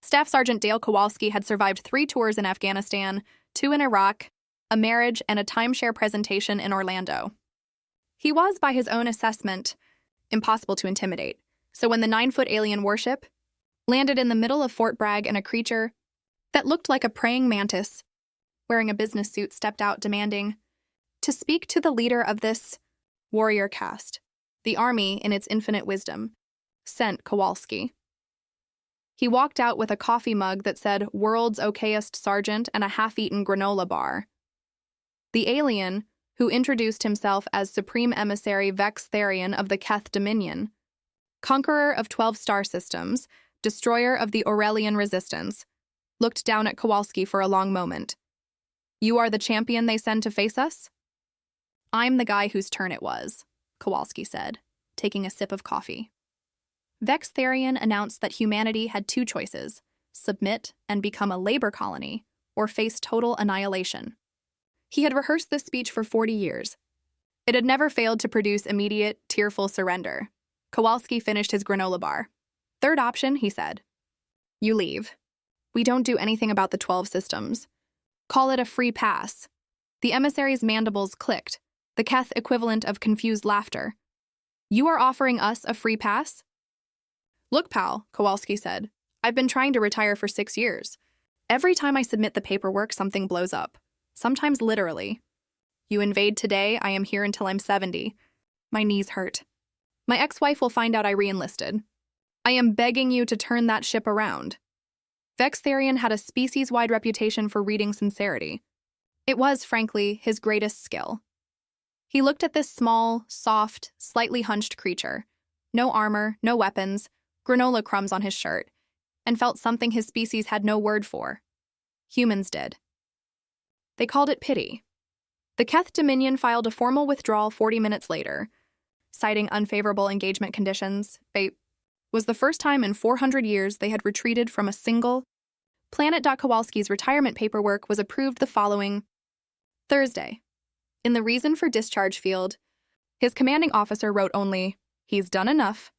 Staff Sergeant Dale Kowalski had survived 3 tours in Afghanistan, 2 in Iraq, a marriage, and a timeshare presentation in Orlando. He was, by his own assessment, impossible to intimidate. So when the 9-foot alien warship landed in the middle of Fort Bragg and a creature that looked like a praying mantis wearing a business suit stepped out demanding to speak to the leader of this warrior caste, the Army, in its infinite wisdom, sent Kowalski. He walked out with a coffee mug that said "World's Okayest Sergeant" and a half-eaten granola bar. The alien, who introduced himself as Supreme Emissary Vex Therian of the Keth Dominion, conqueror of 12 star systems, destroyer of the Aurelian Resistance, looked down at Kowalski for a long moment. "You are the champion they send to face us?" "I'm the guy whose turn it was," Kowalski said, taking a sip of coffee. Vex Therian announced that humanity had 2 choices: submit and become a labor colony, or face total annihilation. He had rehearsed this speech for 40 years. It had never failed to produce immediate, tearful surrender. Kowalski finished his granola bar. "Third option," he said. "You leave. We don't do anything about the 12 systems. Call it a free pass." The emissary's mandibles clicked, the Keth equivalent of confused laughter. "You are offering us a free pass?" "Look, pal," Kowalski said, "I've been trying to retire for 6 years. Every time I submit the paperwork, something blows up. Sometimes literally. You invade today, I am here until I'm 70. My knees hurt. My ex-wife will find out I re-enlisted. I am begging you to turn that ship around." Vex Therian had a species-wide reputation for reading sincerity. It was, frankly, his greatest skill. He looked at this small, soft, slightly hunched creature. No armor, no weapons, granola crumbs on his shirt, and felt something his species had no word for. Humans did. They called it pity. The Keth Dominion filed a formal withdrawal 40 minutes later, citing unfavorable engagement conditions. It was the first time in 400 years they had retreated from a single planet. Kowalski's retirement paperwork was approved the following Thursday. In the reason for discharge field, his commanding officer wrote only, "He's done enough,"